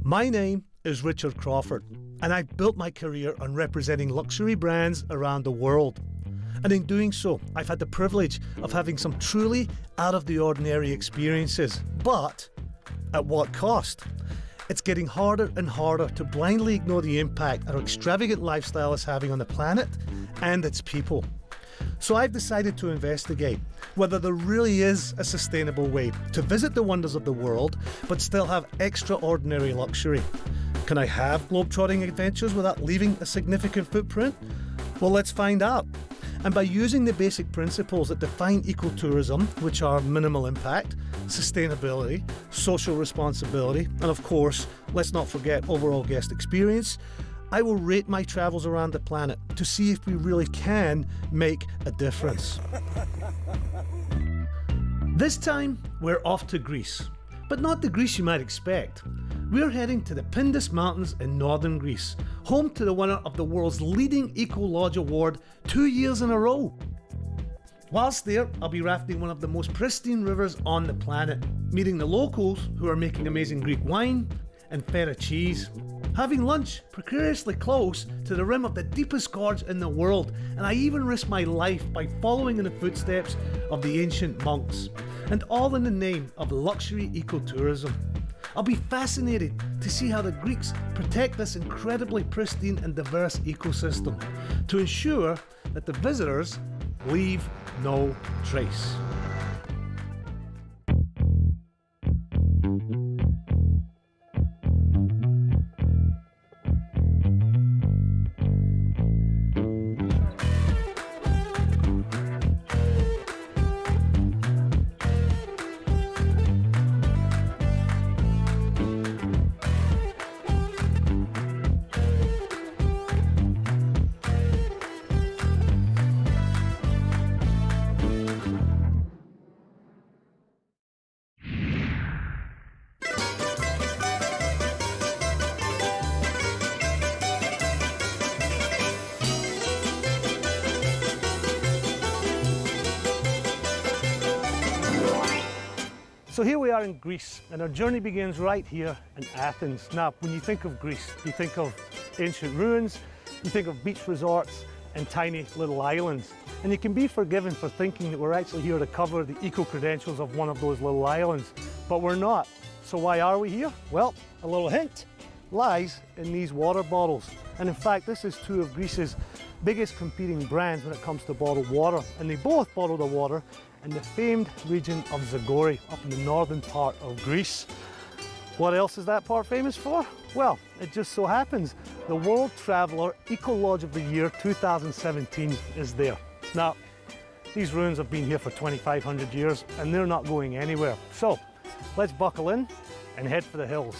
My name is Richard Crawford, and I've built my career on representing luxury brands around the world. And in doing so, I've had the privilege of having some truly out-of-the-ordinary experiences. But at what cost? It's getting harder and harder to blindly ignore the impact our extravagant lifestyle is having on the planet and its people. So I've decided to investigate whether there really is a sustainable way to visit the wonders of the world but still have extraordinary luxury. Can I have globe-trotting adventures without leaving a significant footprint? Well, let's find out. And by using the basic principles that define ecotourism, which are minimal impact, sustainability, social responsibility, and of course, let's not forget overall guest experience, I will rate my travels around the planet to see if we really can make a difference. This time, we're off to Greece, but not the Greece you might expect. We're heading to the Pindus Mountains in northern Greece, home to the winner of the world's leading Eco-Lodge Award 2 years in a row. Whilst there, I'll be rafting one of the most pristine rivers on the planet, meeting the locals who are making amazing Greek wine and feta cheese, having lunch precariously close to the rim of the deepest gorge in the world, and I even risk my life by following in the footsteps of the ancient monks, and all in the name of luxury ecotourism. I'll be fascinated to see how the Greeks protect this incredibly pristine and diverse ecosystem to ensure that the visitors leave no trace. So here we are in Greece, and our journey begins right here in Athens. Now, when you think of Greece, you think of ancient ruins, you think of beach resorts and tiny little islands. And you can be forgiven for thinking that we're actually here to cover the eco-credentials of one of those little islands, but we're not. So why are we here? Well, a little hint lies in these water bottles. And in fact, this is two of Greece's biggest competing brands when it comes to bottled water, and they both bottle their water in the famed region of Zagori, up in the northern part of Greece. What else is that part famous for? Well, it just so happens the World Traveller Eco-Lodge of the Year 2017 is there. Now, these ruins have been here for 2,500 years and they're not going anywhere. So, let's buckle in and head for the hills.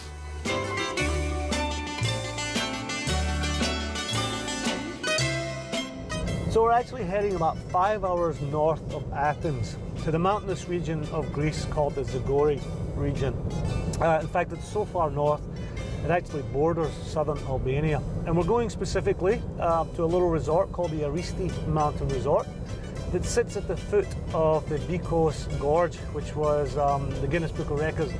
So we're actually heading about 5 hours north of Athens to the mountainous region of Greece called the Zagori region. In fact, it's so far north, it actually borders southern Albania. And we're going specifically to a little resort called the Aristi Mountain Resort that sits at the foot of the Bikos Gorge, which was the Guinness Book of Records'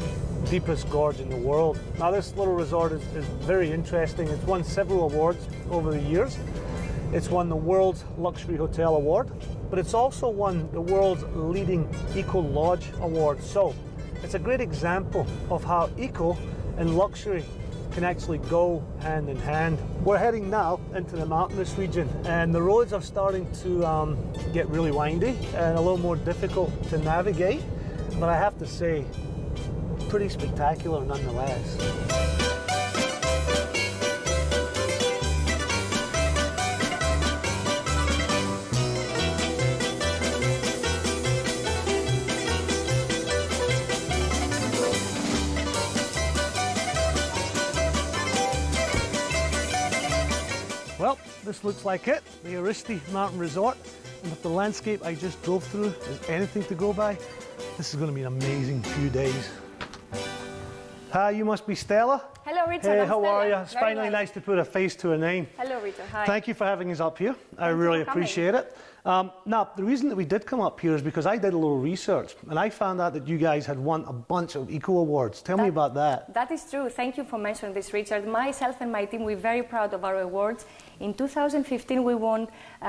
deepest gorge in the world. Now, this little resort is very interesting. It's won several awards over the years. It's won the World's Luxury Hotel Award, but it's also won the world's leading Eco-Lodge Award. So it's a great example of how eco and luxury can actually go hand in hand. We're heading now into the mountainous region, and the roads are starting to get really windy and a little more difficult to navigate, but I have to say, pretty spectacular nonetheless. Well, this looks like it, the Aristi Mountain Resort, and if the landscape I just drove through is anything to go by, this is going to be an amazing few days. Hi, you must be Stella. Hello, Richard. Hey, I'm how Stella. are you? It's Very finally well. nice to put a face to a name. Hello, Richard. Hi. Thank you for having us up here. I Thank you really for coming. appreciate it. Now, the reason that we did come up here is because I did a little research and I found out that you guys had won a bunch of eco awards. Tell me about that. That is true. Thank you for mentioning this, Richard. Myself and my team, we're very proud of our awards. In 2015, we won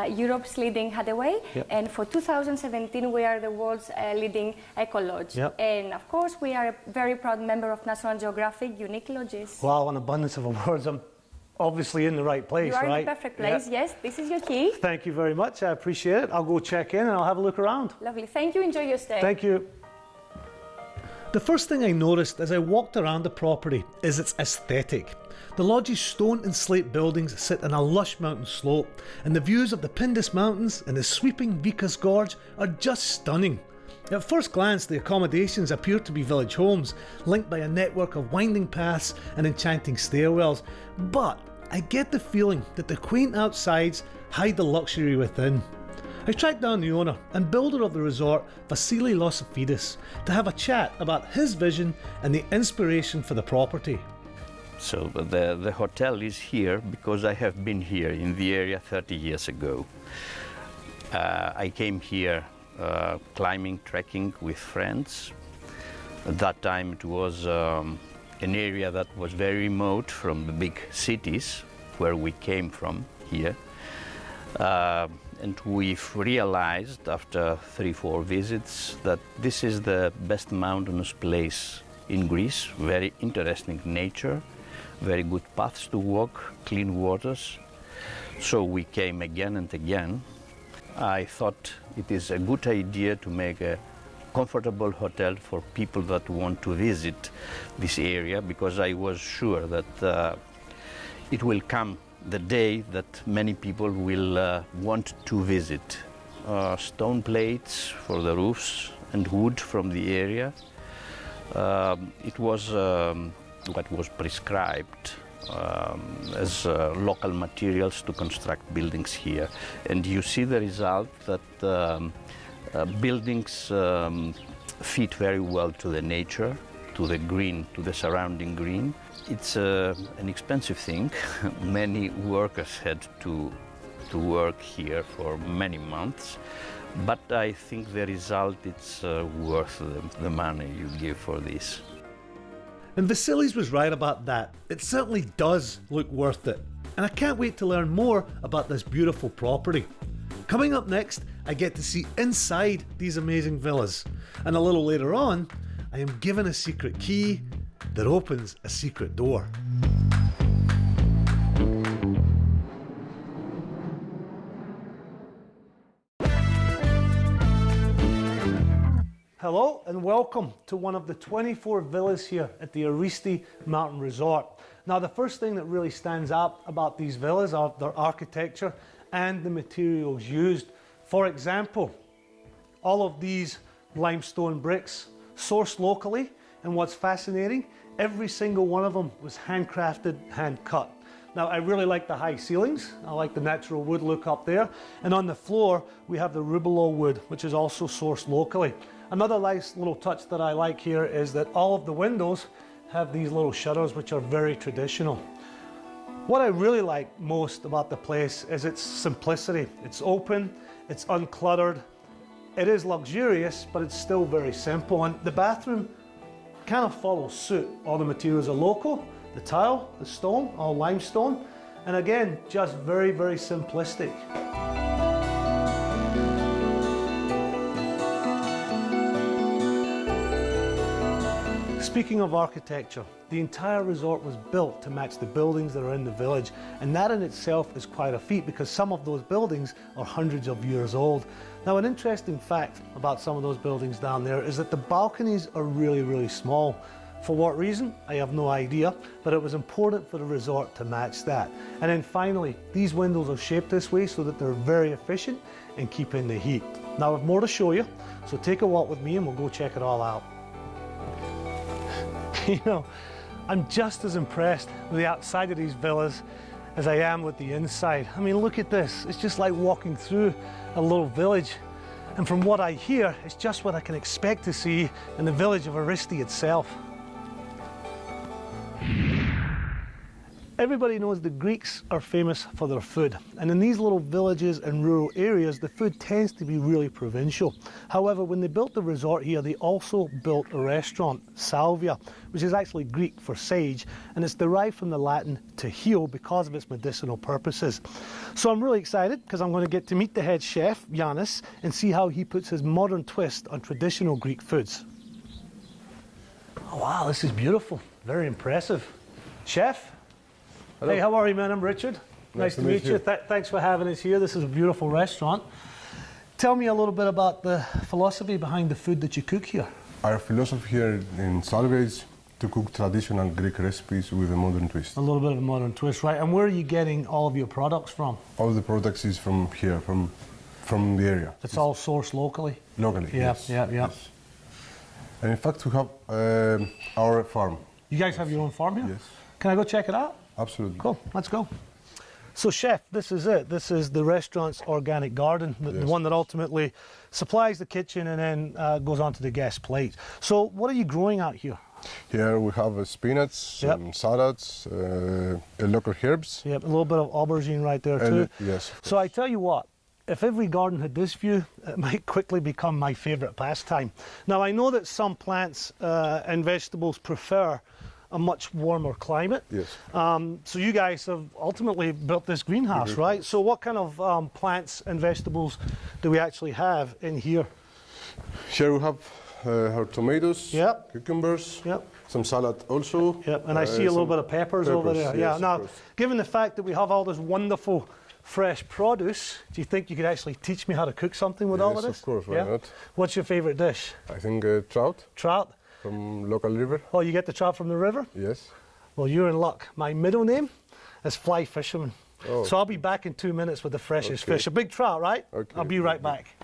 Europe's leading hideaway, and for 2017, we are the world's leading eco lodge. And of course, we are a very proud member of National Geographic Unique Lodges. Wow, an abundance of awards. I'm obviously in the right place, right? You are in the perfect place, yes. This is your key. Thank you very much. I appreciate it. I'll go check in and I'll have a look around. Lovely. Thank you. Enjoy your stay. Thank you. The first thing I noticed as I walked around the property is its aesthetic. The lodge's stone and slate buildings sit on a lush mountain slope, and the views of the Pindus Mountains and the sweeping Vikas Gorge are just stunning. At first glance, the accommodations appear to be village homes, linked by a network of winding paths and enchanting stairwells, but I get the feeling that the quaint outsides hide the luxury within. I tracked down the owner and builder of the resort, Vasily Losofidis, to have a chat about his vision and the inspiration for the property. So the hotel is here because I have been here in the area 30 years ago. I came here climbing, trekking with friends. At that time it was an area that was very remote from the big cities where we came from here. And we've realized after 3-4 visits that this is the best mountainous place in Greece. Very interesting nature, very good paths to walk, clean waters. So we came again and again. I thought it is a good idea to make a comfortable hotel for people that want to visit this area, because I was sure that it will come the day that many people will want to visit. Stone plates for the roofs and wood from the area. It was what was prescribed as local materials to construct buildings here. And you see the result that buildings fit very well to the nature, to the green, to the surrounding green. It's an expensive thing. Many workers had to work here for many months, but I think the result is worth the money you give for this. And Vasilis was right about that. It certainly does look worth it. And I can't wait to learn more about this beautiful property. Coming up next, I get to see inside these amazing villas. And a little later on, I am given a secret key that opens a secret door. Hello and welcome to one of the 24 villas here at the Aristi Mountain Resort. Now, the first thing that really stands out about these villas are their architecture and the materials used. For example, all of these limestone bricks sourced locally, and what's fascinating, every single one of them was handcrafted, hand cut. Now, I really like the high ceilings. I like the natural wood look up there. And on the floor, we have the rubolo wood, which is also sourced locally. Another nice little touch that I like here is that all of the windows have these little shutters, which are very traditional. What I really like most about the place is its simplicity. It's open, it's uncluttered, it is luxurious, but it's still very simple. And the bathroom kind of follows suit. All the materials are local, the tile, the stone, all limestone, and again, just very, very simplistic. Speaking of architecture, the entire resort was built to match the buildings that are in the village, and that in itself is quite a feat because some of those buildings are hundreds of years old. Now, an interesting fact about some of those buildings down there is that the balconies are really, really small. For what reason? I have no idea, but it was important for the resort to match that. And then finally, these windows are shaped this way so that they're very efficient in keeping the heat. Now, I have more to show you, so take a walk with me and we'll go check it all out. You know, I'm just as impressed with the outside of these villas as I am with the inside. I mean, look at this. It's just like walking through a little village. And from what I hear, it's just what I can expect to see in the village of Aristi itself. Everybody knows the Greeks are famous for their food, and in these little villages and rural areas the food tends to be really provincial. However, when they built the resort here, they also built a restaurant, Salvia, which is actually Greek for sage, and it's derived from the Latin to heal because of its medicinal purposes. So I'm really excited because I'm going to get to meet the head chef, Yannis, and see how he puts his modern twist on traditional Greek foods. Oh wow, this is beautiful, very impressive. Chef? Hello. Hey, how are you, man? I'm Richard. Nice to meet you. Thanks for having us here. This is a beautiful restaurant. Tell me a little bit about the philosophy behind the food that you cook here. Our philosophy here in Salvia is to cook traditional Greek recipes with a modern twist. A little bit of a modern twist, right? And where are you getting all of your products from? All the products is from here, from the area. It's all sourced locally? Locally, yes. Yeah. Yes. And in fact, we have our farm. You guys have your own farm here? Yes. Can I go check it out? Absolutely. Cool, let's go. So chef, this is it. This is the restaurant's organic garden, the one that ultimately supplies the kitchen and then goes onto the guest plate. So what are you growing out here? Here we have spinach, some salads, local herbs. Yep, a little bit of aubergine right there too. Yes. So I tell you what, if every garden had this view, it might quickly become my favourite pastime. Now I know that some plants and vegetables prefer a much warmer climate. Yes. So you guys have ultimately built this greenhouse, right? So what kind of plants and vegetables do we actually have in here? Here we have our tomatoes, cucumbers, some salad also. Yep, and I see a little bit of peppers over there. Yes, yeah. Now, given the fact that we have all this wonderful fresh produce, do you think you could actually teach me how to cook something with all of this? Yes, of course, why not? What's your favourite dish? I think trout. Trout? From local river. Oh, you get the trout from the river? Yes. Well, you're in luck. My middle name is Fly Fisherman. Oh. So I'll be back in 2 minutes with the freshest fish. A big trout, right? Okay. I'll be right back.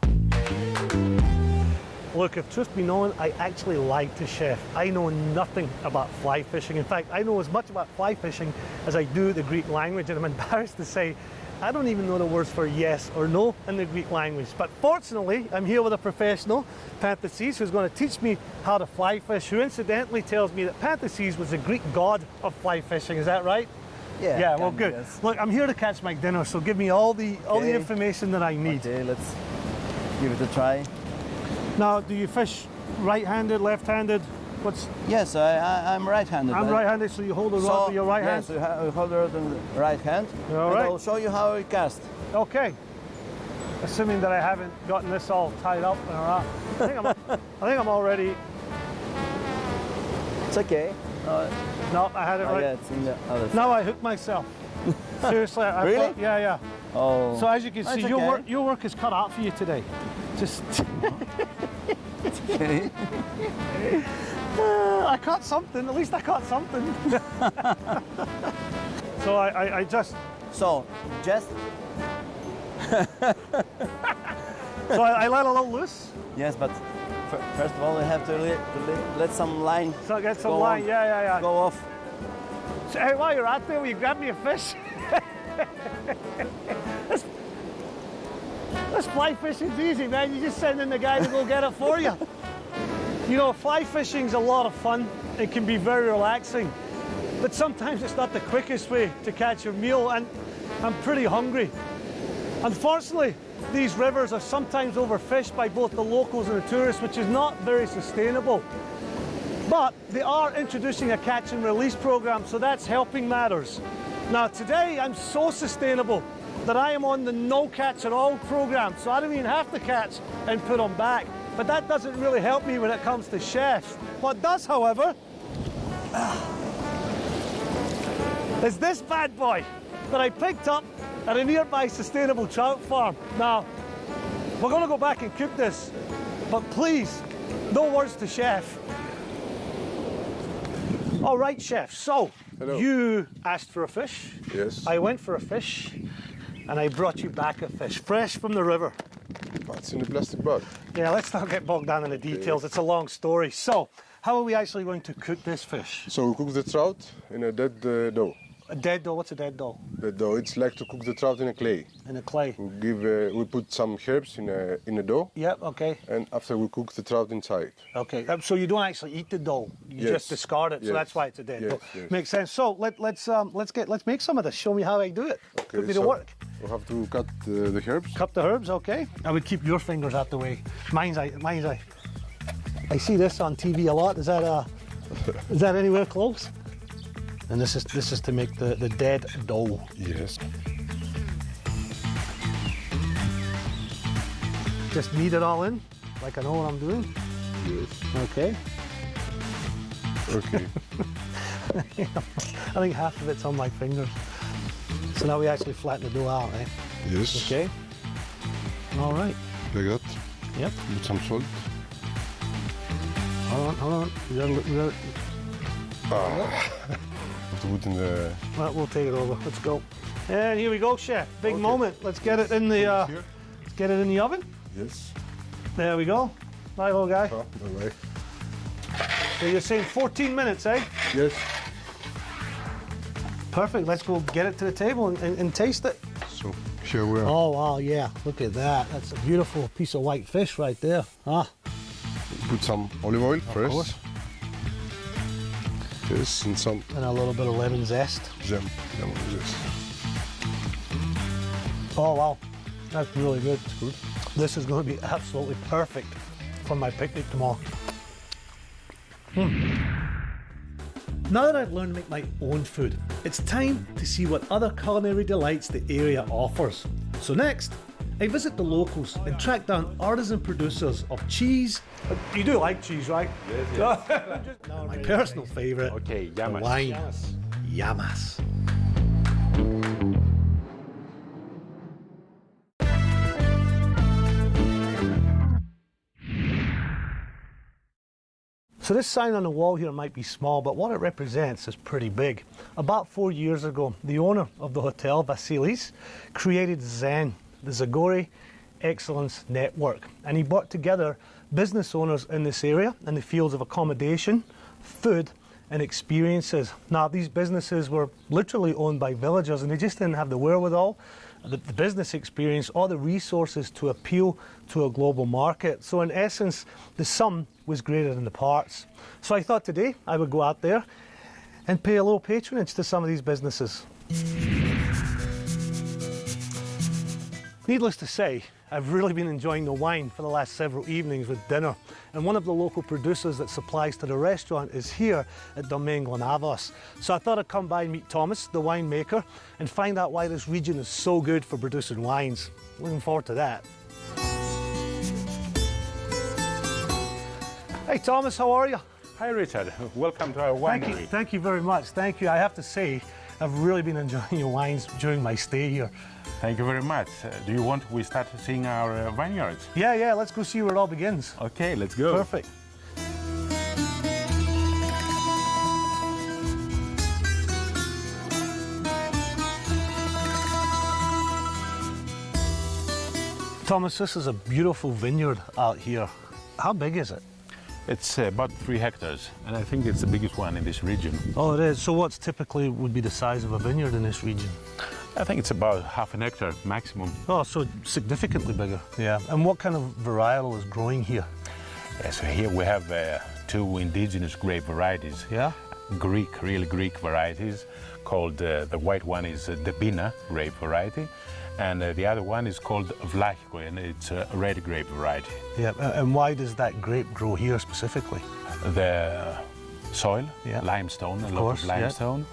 Look, if truth be known, I actually lied to Chef. I know nothing about fly fishing. In fact, I know as much about fly fishing as I do the Greek language, and I'm embarrassed to say I don't even know the words for yes or no in the Greek language. But fortunately, I'm here with a professional, Panthesis, who's going to teach me how to fly fish, who incidentally tells me that Panthesis was the Greek god of fly fishing. Is that right? Yeah. Yeah, well, good. Yes. Look, I'm here to catch my dinner, so give me all the information that I need. Okay, let's give it a try. Now, do you fish right-handed, left-handed? Yes, I'm right-handed. I'm right-handed, so you hold the rod with your right hand? Yes, you hold the rod in the right hand. All right. I'll show you how we cast. Okay. Assuming that I haven't gotten this all tied up and around. I think I'm all ready. It's okay. No, I had it right. Yeah, it's in the other side. Now I hooked myself. Seriously. Really? Yeah. Oh. So as you can see, your work is cut out for you today. Just... Okay. I caught something. At least I caught something. So I just... So, just... So I let a little loose? Yes, but first of all, we have to let some line. So get some line, yeah. Go off. So, hey, while you're out there, will you grab me a fish? This fly fishing's easy, man. You just send in the guy to go get it for you. You know, fly fishing's a lot of fun. It can be very relaxing. But sometimes it's not the quickest way to catch your meal, and I'm pretty hungry. Unfortunately, these rivers are sometimes overfished by both the locals and the tourists, which is not very sustainable. But they are introducing a catch and release program, so that's helping matters. Now today, I'm so sustainable that I am on the no catch at all program, so I don't even have to catch and put them back. But that doesn't really help me when it comes to chefs. What does, however, is this bad boy that I picked up at a nearby sustainable trout farm. Now, we're going to go back and cook this, but please, no words to Chef. All right, Chef, so hello. You asked for a fish. Yes. I went for a fish, and I brought you back a fish, fresh from the river. It's in a plastic bag. Yeah, let's not get bogged down in the details. It's a long story. So, how are we actually going to cook this fish? So we cook the trout in a dead dough. A dead dough, what's a dead dough? The dough, it's like to cook the trout in a clay. In a clay? We put some herbs in a dough. Yep, okay. And after we cook the trout inside. Okay, so you don't actually eat the dough, you just discard it, so that's why it's a dead dough. Yes. Makes sense. So let's make some of this. Show me how I do it. Okay, Put me to work. We'll have to cut the herbs. Cut the herbs, okay. I would keep your fingers out the way. I see this on TV a lot. Is that anywhere close? And this is to make the dead dough. Yes. Just knead it all in, like I know what I'm doing. Yes. Okay. Okay. I think half of it's on my fingers. So now we actually flatten the dough out, eh? Yes. Okay. All right. Like that. Yep. With some salt. Hold on. We gotta Have to put in the... Well, we'll take it over. Let's go. And here we go, chef. Big moment. Let's get it in the let's get it in the oven. Yes. There we go. Bye, little guy. Oh, bye. So you're saying 14 minutes, eh? Yes. Perfect. Let's go get it to the table and taste it. So here we are. Oh, wow, yeah. Look at that. That's a beautiful piece of white fish right there. Put some olive oil Of first. course. Yes, and some And a little bit of lemon zest. lemon zest. Oh, wow. That's really good. Good. This is going to be absolutely perfect for my picnic tomorrow. Now that I've learned to make my own food, it's time to see what other culinary delights the area offers. So next, I visit the locals and track down artisan producers of cheese. You do like cheese, right? Yes. My personal favourite, llamas. wine. Llamas. So this sign on the wall here might be small, but what it represents is pretty big. About 4 years ago, the owner of the hotel, Vasilis, created Zen, the Zagori Excellence Network, and he brought together business owners in this area in the fields of accommodation, food and experiences. Now these businesses were literally owned by villagers and they just didn't have the wherewithal, the business experience or the resources to appeal to a global market. So in essence, the sum was greater than the parts. So I thought today I would go out there and pay a little patronage to some of these businesses. Needless to say, I've really been enjoying the wine for the last several evenings with dinner, and one of the local producers that supplies to the restaurant is here at Domaine Glenavos. So I thought I'd come by and meet Thomas, the winemaker, and find out why this region is so good for producing wines. Looking forward to that. Hey Thomas, how are you? Hi Richard, welcome to our winery. Thank you very much, thank you. I have to say, I've really been enjoying your wines during my stay here. Thank you very much. Do you want we start seeing our vineyards? Yeah, let's go see where it all begins. Okay, let's go. Perfect. Thomas, this is a beautiful vineyard out here. How big is it? It's about 3 hectares, and I think it's the biggest one in this region. Oh, it is. So what's typically would be the size of a vineyard in this region? I think it's about half an hectare maximum. Oh, so significantly bigger. Yeah. And what kind of varietal is growing here? Yeah, so here we have 2 indigenous grape varieties. Yeah? Greek, really Greek varieties, called the white one is the Bina grape variety, and the other one is called Vlachiko, and it's a red grape variety. Yeah, and why does that grape grow here specifically? The soil, limestone, a lot of limestone.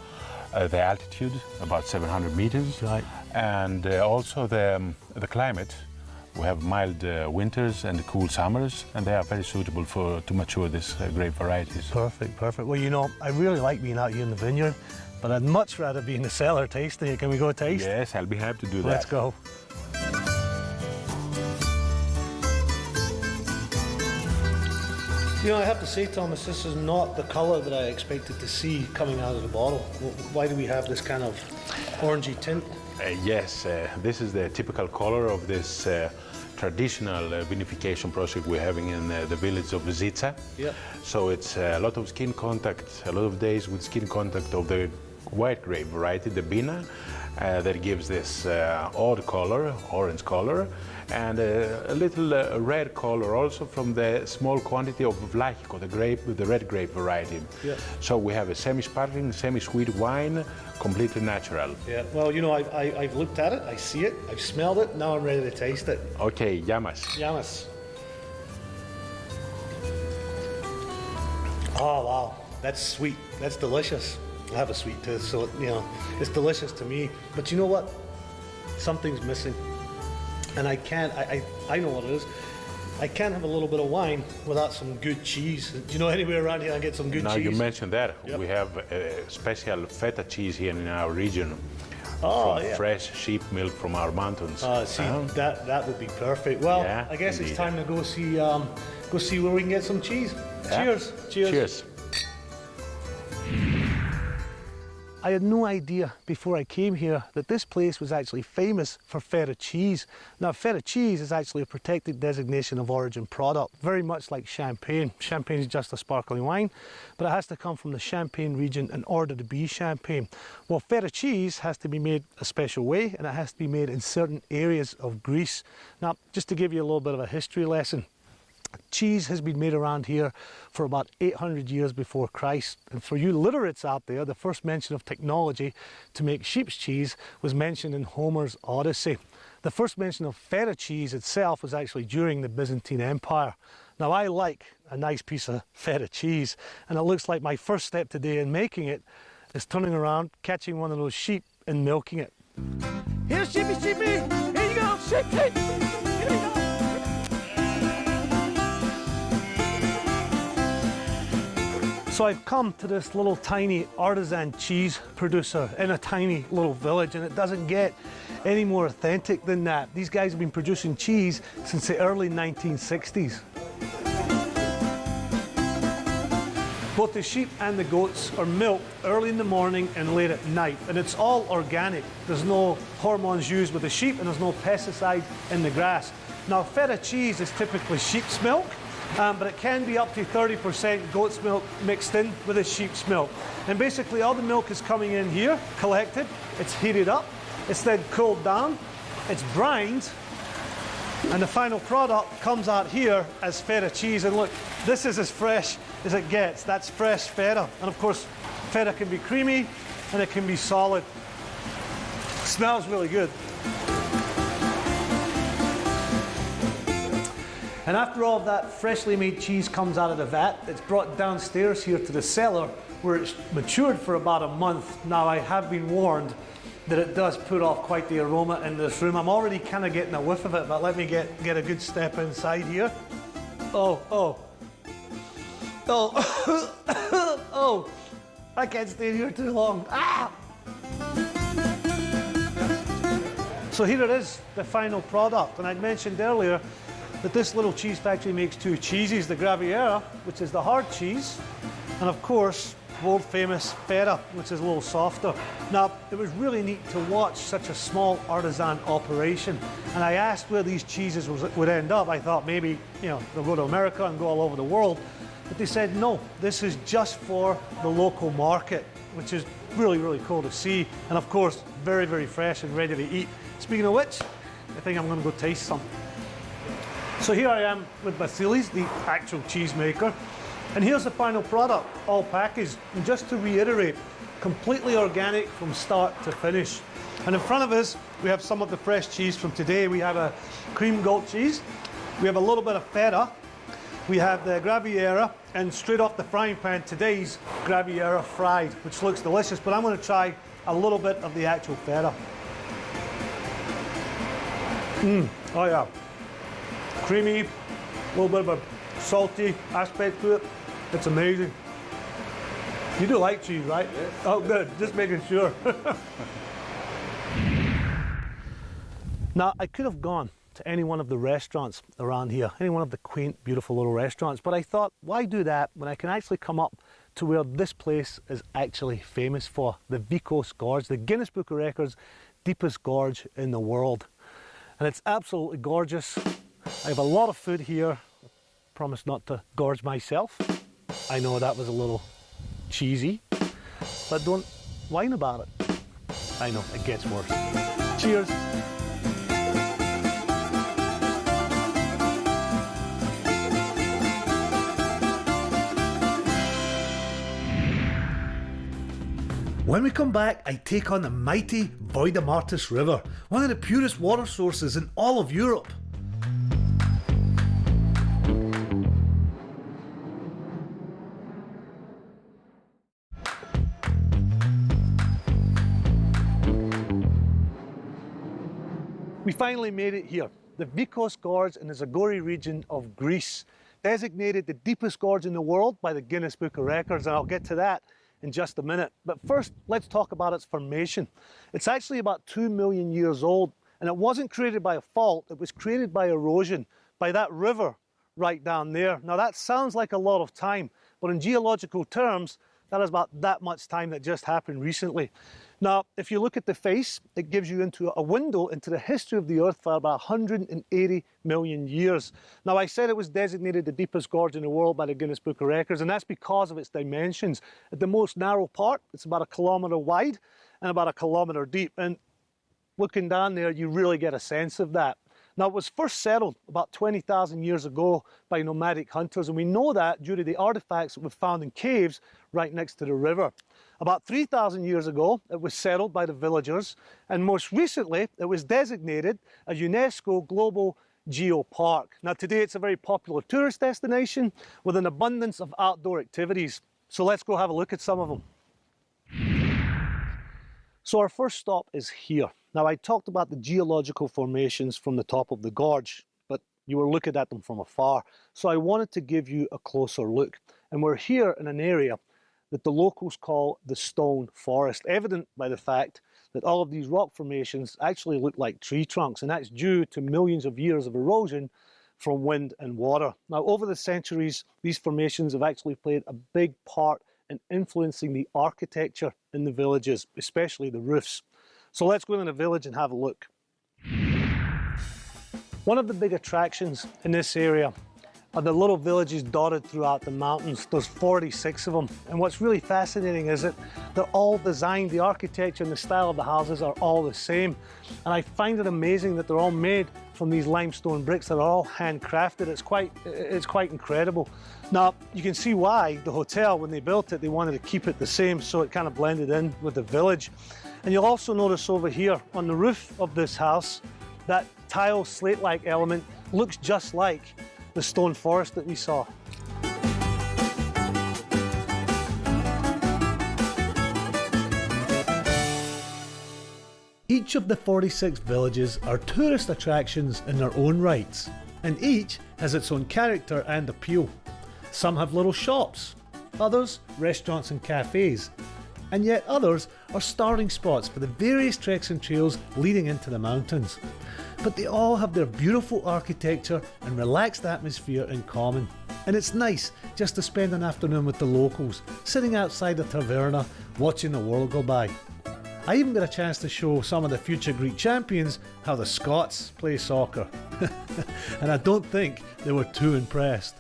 The altitude, about 700 meters. Right. And also the climate. We have mild winters and cool summers, and they are very suitable to mature these grape varieties. Perfect, perfect. Well, you know, I really like being out here in the vineyard, but I'd much rather be in the cellar tasting it. Can we go taste? Yes, I'll be happy to do that. Let's go. You know, I have to say, Thomas, this is not the colour that I expected to see coming out of the bottle. Why do we have this kind of orangey tint? Yes, this is the typical color of this traditional vinification process we're having in the village of Zitsa. Yeah. So it's a lot of skin contact, a lot of days with skin contact of the white grape variety, the Bina, that gives this odd color, orange color, and a little red color also from the small quantity of Vlahiko, the red grape variety. Yeah. So we have a semi-sparkling, semi-sweet wine, completely natural. Yeah, well, you know, I've looked at it, I see it, I've smelled it, now I'm ready to taste it. Okay, llamas. Llamas. Oh, wow, that's sweet, that's delicious. I have a sweet tooth, so, you know, it's delicious to me. But you know what? Something's missing. And I can't, I know what it is. I can't have a little bit of wine without some good cheese. Do you know anywhere around here I get some good cheese? Now you mentioned that. Yep. We have special feta cheese here in our region. Oh, from yeah. fresh sheep milk from our mountains. See, that would be perfect. Well, yeah, I guess indeed. it's time to go see where we can get some cheese. Yeah. Cheers. Cheers. Cheers. I had no idea before I came here that this place was actually famous for feta cheese. Now, feta cheese is actually a protected designation of origin product, very much like champagne. Champagne is just a sparkling wine, but it has to come from the Champagne region in order to be champagne. Well, feta cheese has to be made a special way, and it has to be made in certain areas of Greece. Now, just to give you a little bit of a history lesson, cheese has been made around here for about 800 years before Christ. And for you literates out there, the first mention of technology to make sheep's cheese was mentioned in Homer's Odyssey. The first mention of feta cheese itself was actually during the Byzantine Empire. Now, I like a nice piece of feta cheese, and it looks like my first step today in making it is turning around, catching one of those sheep and milking it. Here's sheepy, sheepy! Here you go, sheep, sheep! Here you go! So I've come to this little tiny artisan cheese producer in a tiny little village, and it doesn't get any more authentic than that. These guys have been producing cheese since the early 1960s. Both the sheep and the goats are milked early in the morning and late at night, and it's all organic. There's no hormones used with the sheep, and there's no pesticide in the grass. Now, feta cheese is typically sheep's milk, but it can be up to 30% goat's milk mixed in with the sheep's milk. And basically all the milk is coming in here, collected, it's heated up, it's then cooled down, it's brined, and the final product comes out here as feta cheese. And look, this is as fresh as it gets. That's fresh feta. And of course, feta can be creamy and it can be solid. It smells really good. And after all of that freshly made cheese comes out of the vat, it's brought downstairs here to the cellar where it's matured for about a month. Now, I have been warned that it does put off quite the aroma in this room. I'm already kind of getting a whiff of it, but let me get a good step inside here. Oh, oh. Oh, oh, I can't stay here too long. Ah! So here it is, the final product. And I mentioned earlier that this little cheese factory makes two cheeses, the Graviera, which is the hard cheese, and of course, world famous feta, which is a little softer. Now, it was really neat to watch such a small artisan operation, and I asked where these cheeses would end up. I thought maybe, you know, they'll go to America and go all over the world, but they said no, this is just for the local market, which is really, really cool to see, and of course, very, very fresh and ready to eat. Speaking of which, I think I'm going to go taste some. So here I am with Vasilis, the actual cheese maker, and here's the final product, all packaged. And just to reiterate, completely organic from start to finish. And in front of us, we have some of the fresh cheese from today. We have a cream goat cheese, we have a little bit of feta, we have the Graviera, and straight off the frying pan, today's Graviera fried, which looks delicious, but I'm going to try a little bit of the actual feta. Oh yeah. Creamy, a little bit of a salty aspect to it. It's amazing. You do like cheese, right? Yes. Oh, good. Just making sure. Now, I could have gone to any one of the restaurants around here, any one of the quaint, beautiful little restaurants, but I thought, why do that when I can actually come up to where this place is actually famous for, the Vikos Gorge, the Guinness Book of Records deepest gorge in the world. And it's absolutely gorgeous. I have a lot of food here. I promise not to gorge myself. I know that was a little cheesy, but don't whine about it. I know, it gets worse. Cheers. When we come back, I take on the mighty Voidamartis River, one of the purest water sources in all of Europe. We finally made it here, the Vikos Gorge in the Zagori region of Greece, designated the deepest gorge in the world by the Guinness Book of Records, and I'll get to that in just a minute. But first, let's talk about its formation. It's actually about 2 million years old, and it wasn't created by a fault, it was created by erosion, by that river right down there. Now that sounds like a lot of time, but in geological terms, that is about that much time that just happened recently. Now, if you look at the face, it gives you into a window into the history of the Earth for about 180 million years. Now, I said it was designated the deepest gorge in the world by the Guinness Book of Records, and that's because of its dimensions. At the most narrow part, it's about 1 kilometre wide and about 1 kilometre deep. And looking down there, you really get a sense of that. Now, it was first settled about 20,000 years ago by nomadic hunters, and we know that due to the artifacts that were found in caves right next to the river. About 3,000 years ago, it was settled by the villagers, and most recently, it was designated a UNESCO Global Geopark. Now, today it's a very popular tourist destination with an abundance of outdoor activities. So let's go have a look at some of them. So our first stop is here. Now, I talked about the geological formations from the top of the gorge, but you were looking at them from afar. So I wanted to give you a closer look. And we're here in an area that the locals call the stone forest, evident by the fact that all of these rock formations actually look like tree trunks, and that's due to millions of years of erosion from wind and water. Now, over the centuries, these formations have actually played a big part in influencing the architecture in the villages, especially the roofs. So let's go in the village and have a look. One of the big attractions in this area are the little villages dotted throughout the mountains. There's 46 of them. And what's really fascinating is that they're all designed, the architecture and the style of the houses are all the same. And I find it amazing that they're all made from these limestone bricks that are all handcrafted. It's quite incredible. Now, you can see why the hotel, when they built it, they wanted to keep it the same, so it kind of blended in with the village. And you'll also notice over here on the roof of this house, that tile slate-like element looks just like the stone forest that we saw. Each of the 46 villages are tourist attractions in their own rights, and each has its own character and appeal. Some have little shops, others restaurants and cafes, and yet others are starting spots for the various treks and trails leading into the mountains. But they all have their beautiful architecture and relaxed atmosphere in common. And it's nice just to spend an afternoon with the locals, sitting outside the taverna, watching the world go by. I even got a chance to show some of the future Greek champions how the Scots play soccer. And I don't think they were too impressed.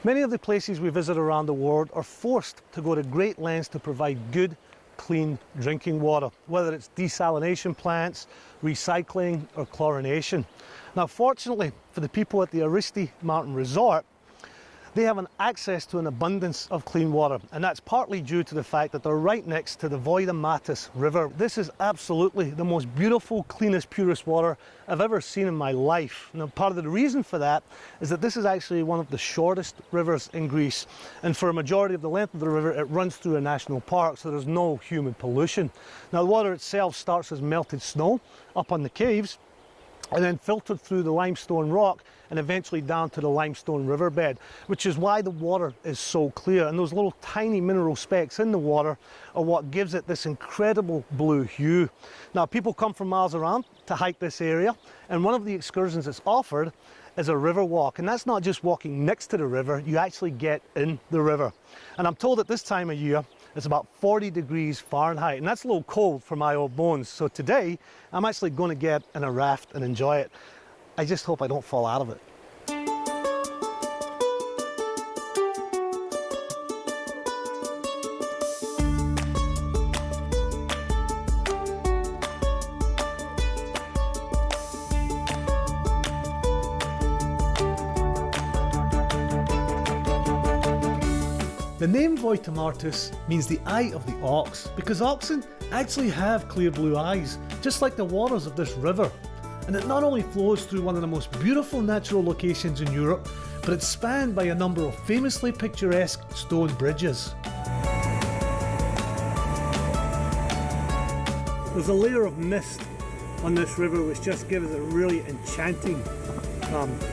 Many of the places we visit around the world are forced to go to great lengths to provide good, clean drinking water, whether it's desalination plants, recycling or chlorination. Now, fortunately for the people at the Aristi mountain resort, they have an access to an abundance of clean water, and that's partly due to the fact that they're right next to the Voidamartis River. This is absolutely the most beautiful, cleanest, purest water I've ever seen in my life. Now, part of the reason for that is that this is actually one of the shortest rivers in Greece, and for a majority of the length of the river, it runs through a national park, so there's no human pollution. Now, the water itself starts as melted snow up on the caves, and then filtered through the limestone rock and eventually down to the limestone riverbed, which is why the water is so clear. And those little tiny mineral specks in the water are what gives it this incredible blue hue. Now, people come from miles around to hike this area, and one of the excursions that's offered is a river walk. And that's not just walking next to the river, you actually get in the river. And I'm told at this time of year, it's about 40 degrees Fahrenheit, and that's a little cold for my old bones. So today, I'm actually going to get in a raft and enjoy it. I just hope I don't fall out of it. The name Voitimartus means the eye of the ox because oxen actually have clear blue eyes, just like the waters of this river. And it not only flows through one of the most beautiful natural locations in Europe, but it's spanned by a number of famously picturesque stone bridges. There's a layer of mist on this river which just gives it a really enchanting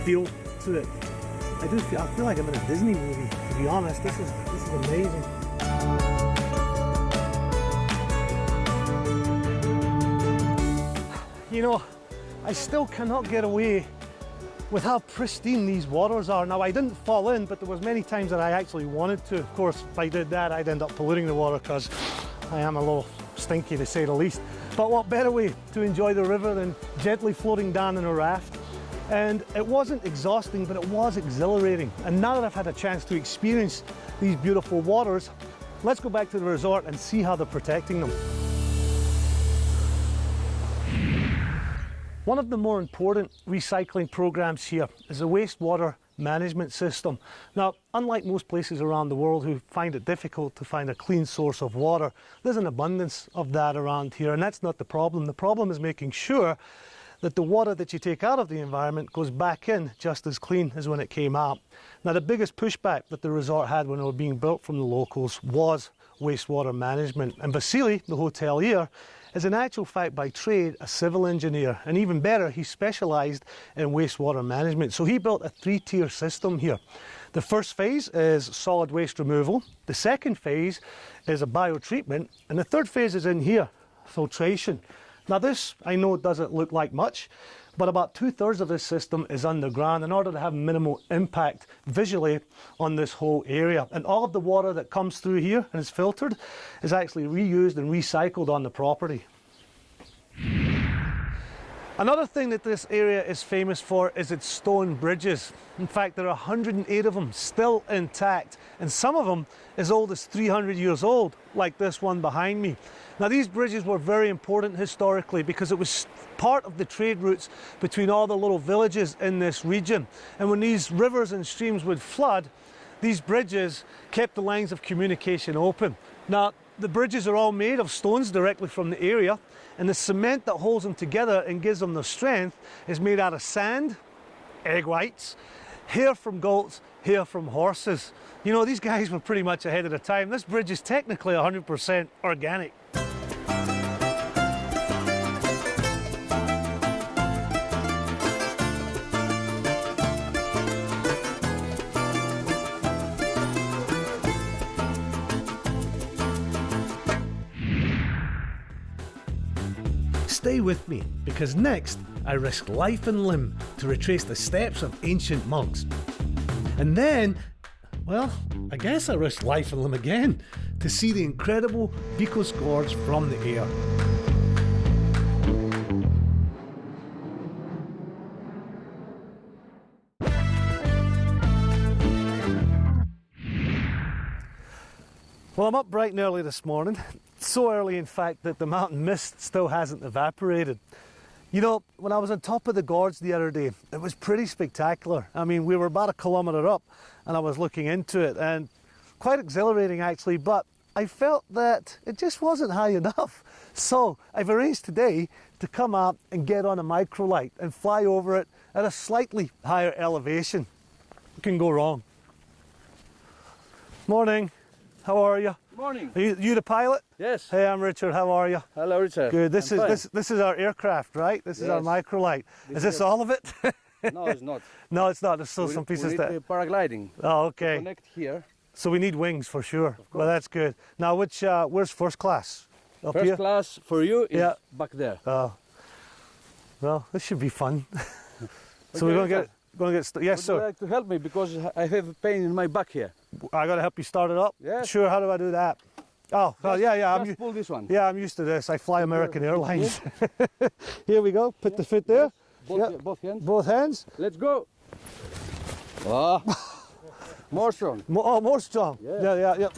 feel to it. I feel like I'm in a Disney movie, to be honest. This is amazing. You know, I still cannot get away with how pristine these waters are. Now, I didn't fall in, but there was many times that I actually wanted to. Of course, if I did that, I'd end up polluting the water because I am a little stinky, to say the least. But what better way to enjoy the river than gently floating down in a raft? And it wasn't exhausting, but it was exhilarating. And now that I've had a chance to experience these beautiful waters, let's go back to the resort and see how they're protecting them. One of the more important recycling programs here is a wastewater management system. Now, unlike most places around the world who find it difficult to find a clean source of water, there's an abundance of that around here, and that's not the problem. The problem is making sure that the water that you take out of the environment goes back in just as clean as when it came out. Now, the biggest pushback that the resort had when it was being built from the locals was wastewater management. And Vasily, the hotelier, is in actual fact by trade a civil engineer, and even better, he specialised in wastewater management. So he built a three-tier system here. The first phase is solid waste removal, the second phase is a biotreatment, and the third phase is in here, filtration. Now this, I know, doesn't look like much, but about 2/3 of this system is underground in order to have minimal impact visually on this whole area. And all of the water that comes through here and is filtered is actually reused and recycled on the property. Another thing that this area is famous for is its stone bridges. In fact, there are 108 of them still intact, and some of them as old as 300 years old, like this one behind me. Now, these bridges were very important historically because it was part of the trade routes between all the little villages in this region. And when these rivers and streams would flood, these bridges kept the lines of communication open. Now, the bridges are all made of stones directly from the area, and the cement that holds them together and gives them their strength is made out of sand, egg whites, hair from goats, hair from horses. You know, these guys were pretty much ahead of the time. This bridge is technically 100% organic. Stay with me, because next I risk life and limb to retrace the steps of ancient monks. And then, well, I guess I risk life and limb again to see the incredible Vikos Gorge from the air. Well, I'm up bright and early this morning. So early, in fact, that the mountain mist still hasn't evaporated. You know, when I was on top of the gorge the other day, it was pretty spectacular. I mean, we were about 1 kilometre up and I was looking into it, and quite exhilarating actually, but I felt that it just wasn't high enough. So I've arranged today to come out and get on a microlight and fly over it at a slightly higher elevation. What can go wrong? Morning, how are you? Morning. Are you the pilot? Yes. Hey, I'm Richard. How are you? Hello, Richard. Good. This is our aircraft, right? This is our microlight. Is this all of it? No, it's not. No, it's not. There's still some pieces we that. need paragliding. Oh, okay. To connect here. So we need wings for sure. Well, that's good. Now, where's first class? Up First here? class for you is back there. Oh. Well, this should be fun. So we're going to get. Yes, sir. Would you like to help me, because I have a pain in my back here? I got to help you start it up. Yes. Sure. How do I do that? Oh, yeah. Just pull this one. Yeah, I'm used to this. I fly American Airlines. Here we go. Put the foot there. Both hands. Both hands. Let's go. Ah, more strong. More strong. Yeah.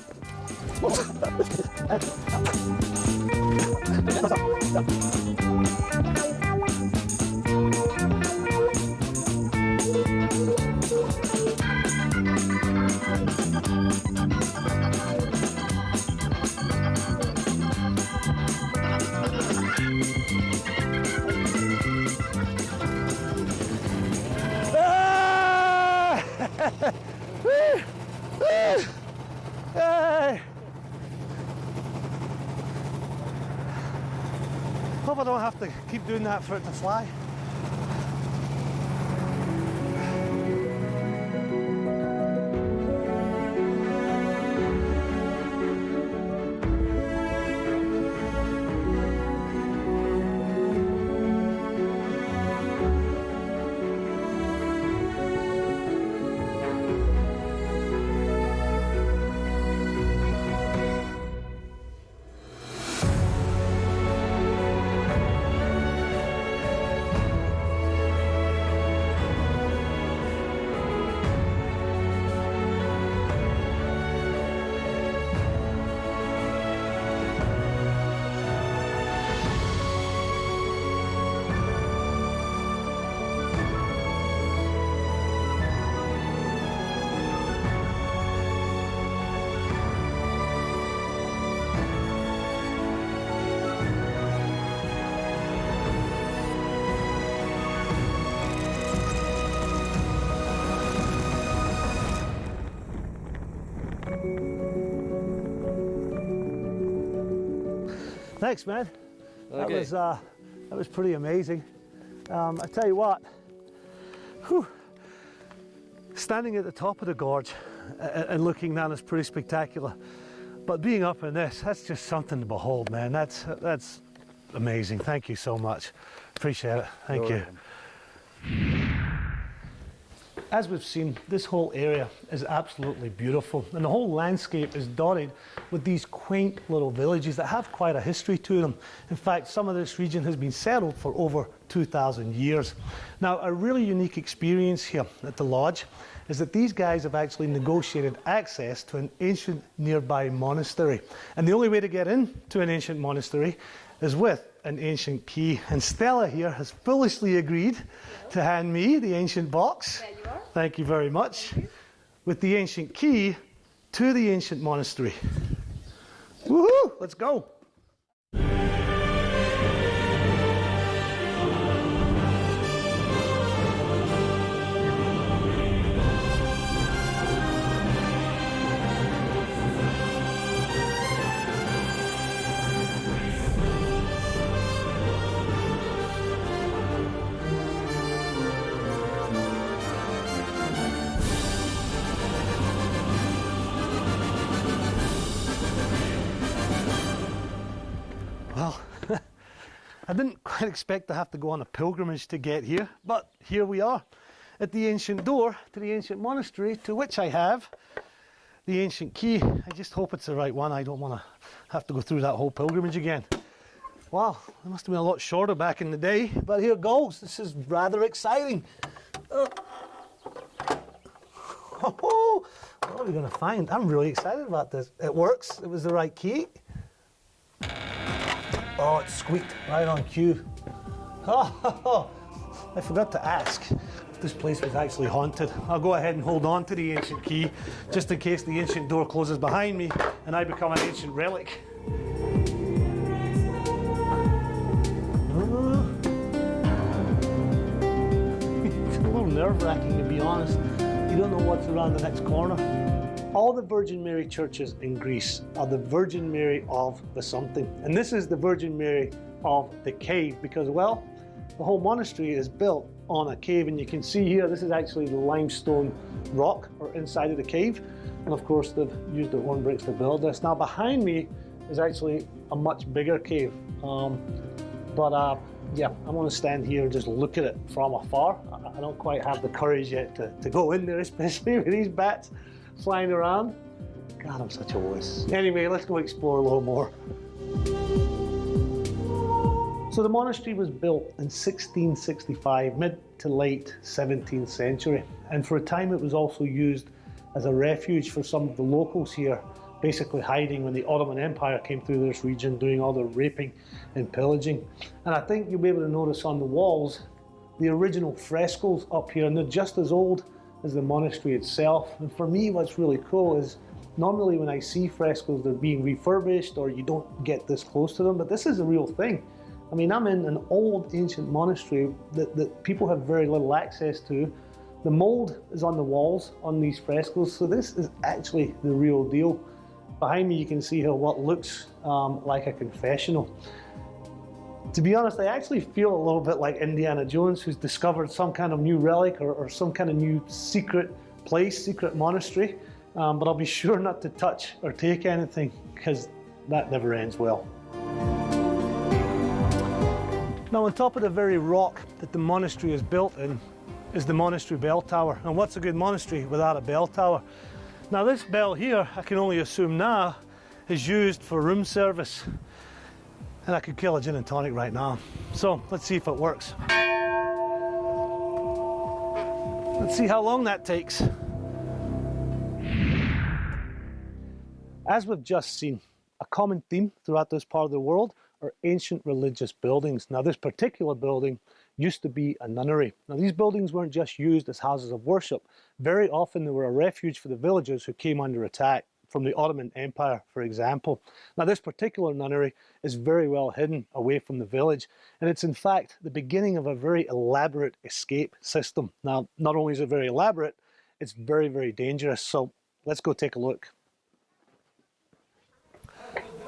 Hope I don't have to keep doing that for it to fly. Thanks, man. Okay. That was pretty amazing. I tell you what, whew, standing at the top of the gorge and looking down is pretty spectacular. But being up in this, that's just something to behold, man. That's amazing. Thank you so much. Appreciate it. Thank you. As we've seen, this whole area is absolutely beautiful, and the whole landscape is dotted with these quaint little villages that have quite a history to them. In fact, some of this region has been settled for over 2,000 years. Now, a really unique experience here at the lodge is that these guys have actually negotiated access to an ancient nearby monastery. And the only way to get into an ancient monastery is with an ancient key. And Stella here has foolishly agreed to hand me the ancient box. There you are. Thank you very much. With the ancient key to the ancient monastery. Woohoo! Let's go. Well, I didn't quite expect to have to go on a pilgrimage to get here, but here we are at the ancient door to the ancient monastery, to which I have the ancient key. I just hope it's the right one. I don't want to have to go through that whole pilgrimage again. Wow, it must have been a lot shorter back in the day, but here goes. This is rather exciting. What are we going to find? I'm really excited about this. It works. It was the right key. Oh, it squeaked right on cue. Oh, I forgot to ask if this place was actually haunted. I'll go ahead and hold on to the ancient key just in case the ancient door closes behind me and I become an ancient relic. It's a little nerve-wracking, to be honest. You don't know what's around the next corner. All the Virgin Mary churches in Greece are the Virgin Mary of the something. And this is the Virgin Mary of the cave because, well, the whole monastery is built on a cave. And you can see here, this is actually the limestone rock or inside of the cave. And of course, they've used their own bricks to build this. Now behind me is actually a much bigger cave. Yeah, I'm going to stand here and just look at it from afar. I don't quite have the courage yet to go in there, especially with these bats flying around. God, I'm such a wuss. Anyway, let's go explore a little more. So the monastery was built in 1665, mid to late 17th century. And for a time it was also used as a refuge for some of the locals here, basically hiding when the Ottoman Empire came through this region, doing all the raping and pillaging. And I think you'll be able to notice on the walls the original frescoes up here, and they're just as old as the monastery itself. And for me, what's really cool is normally when I see frescoes, they're being refurbished or you don't get this close to them, but this is a real thing. I mean, I'm in an old ancient monastery that people have very little access to. The mold is on the walls on these frescoes, so this is actually the real deal. Behind me you can see here what looks like a confessional. To be honest, I actually feel a little bit like Indiana Jones, who's discovered some kind of new relic or some kind of new secret place, secret monastery. But I'll be sure not to touch or take anything, because that never ends well. Now, on top of the very rock that the monastery is built in is the monastery bell tower. And what's a good monastery without a bell tower? Now, this bell here, I can only assume now, is used for room service. And I could kill a gin and tonic right now. So let's see if it works. Let's see how long that takes. As we've just seen, a common theme throughout this part of the world are ancient religious buildings. Now, this particular building used to be a nunnery. Now, these buildings weren't just used as houses of worship. Very often they were a refuge for the villagers who came under attack from the Ottoman Empire, for example. Now, this particular nunnery is very well hidden away from the village, and it's in fact the beginning of a very elaborate escape system. Now, not only is it very elaborate, it's very, very dangerous. So let's go take a look.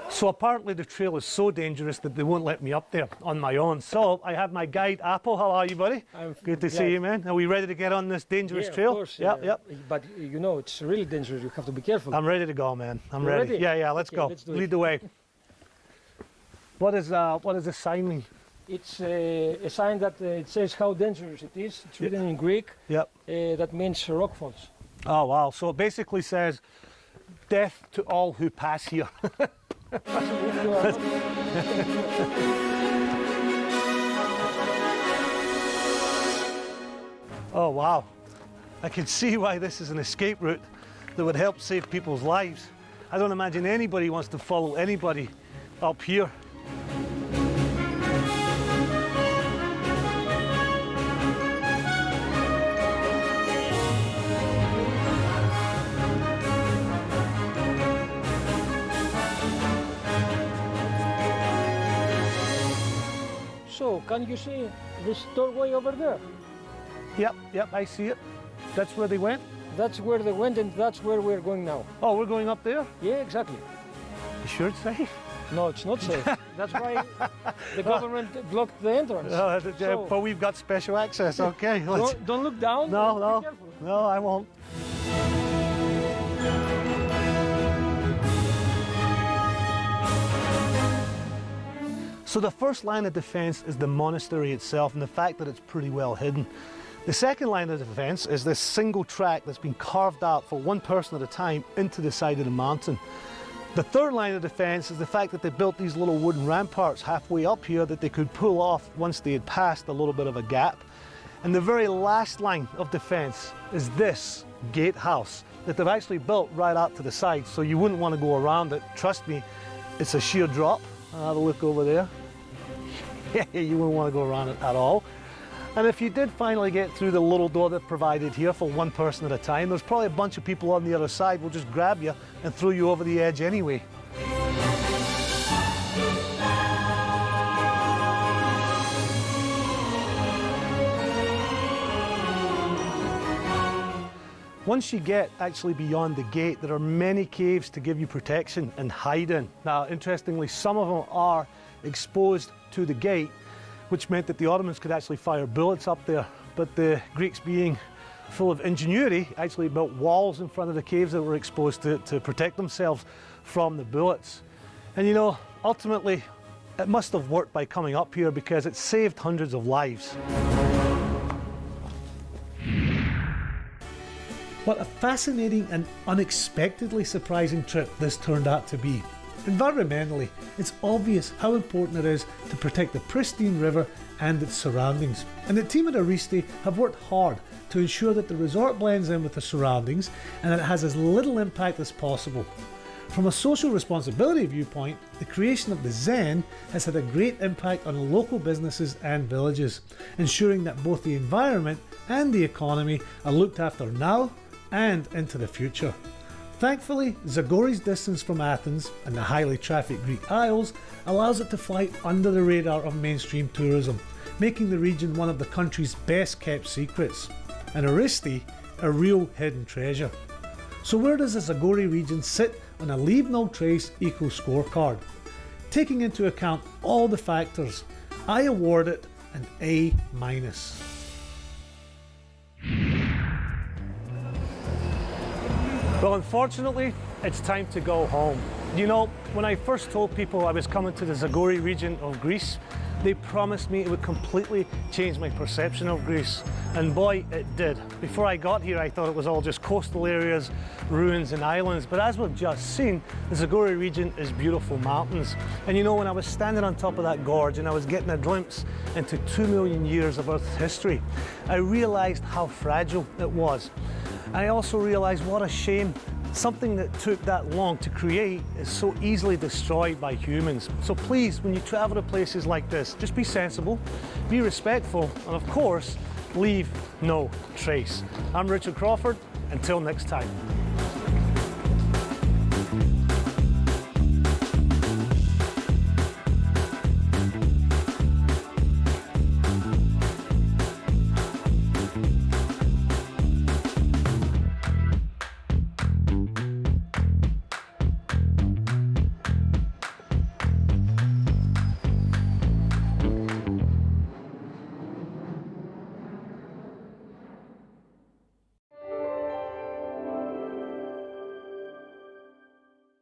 So apparently the trail is so dangerous that they won't let me up there on my own. So I have my guide, Apple. How are you, buddy? I'm good to see you, man. Are we ready to get on this dangerous trail? Of course. Yep. But you know, it's really dangerous. You have to be careful. I'm ready to go, man. I'm You're ready. ready? Yeah, let's go. Let's do Lead it. the way. What does this sign mean? It's a sign that it says how dangerous it is. It's written in Greek. Yep. That means rock falls. Oh, wow. So it basically says, death to all who pass here. Oh, wow. I can see why this is an escape route that would help save people's lives. I don't imagine anybody wants to follow anybody up here. So, can you see this doorway over there? Yep, I see it. That's where they went? That's where they went, and that's where we're going now. Oh, we're going up there? Yeah, exactly. You sure it's safe? No, it's not safe. That's why the government blocked the entrance. But we've got special access, okay. Don't look down. No, Be careful. no, I won't. So the first line of defense is the monastery itself and the fact that it's pretty well hidden. The second line of defense is this single track that's been carved out for one person at a time into the side of the mountain. The third line of defense is the fact that they built these little wooden ramparts halfway up here that they could pull off once they had passed a little bit of a gap. And the very last line of defense is this gatehouse that they've actually built right out to the side, so you wouldn't want to go around it. Trust me, it's a sheer drop. Have a look over there. You wouldn't want to go around it at all. And if you did finally get through the little door that's provided here for one person at a time, there's probably a bunch of people on the other side will just grab you and throw you over the edge anyway. Once you get actually beyond the gate, there are many caves to give you protection and hide in. Now, interestingly, some of them are exposed to the gate, which meant that the Ottomans could actually fire bullets up there. But the Greeks, being full of ingenuity, actually built walls in front of the caves that were exposed to protect themselves from the bullets. And you know, ultimately, it must have worked by coming up here because it saved hundreds of lives. What a fascinating and unexpectedly surprising trip this turned out to be. Environmentally, it's obvious how important it is to protect the pristine river and its surroundings. And the team at Aristi have worked hard to ensure that the resort blends in with the surroundings and that it has as little impact as possible. From a social responsibility viewpoint, the creation of the Zen has had a great impact on local businesses and villages, ensuring that both the environment and the economy are looked after now and into the future. Thankfully, Zagori's distance from Athens and the highly trafficked Greek Isles allows it to fly under the radar of mainstream tourism, making the region one of the country's best kept secrets, and Aristi a real hidden treasure. So where does the Zagori region sit on a Leave No Trace eco scorecard? Taking into account all the factors, I award it an A-. Well, unfortunately, it's time to go home. You know, when I first told people I was coming to the Zagori region of Greece, they promised me it would completely change my perception of Greece. And boy, it did. Before I got here, I thought it was all just coastal areas, ruins and islands. But as we've just seen, the Zagori region is beautiful mountains. And you know, when I was standing on top of that gorge and I was getting a glimpse into 2 million years of Earth's history, I realized how fragile it was. I also realized what a shame something that took that long to create is so easily destroyed by humans. So please, when you travel to places like this, just be sensible, be respectful, and of course, leave no trace. I'm Richard Crawford. Until next time.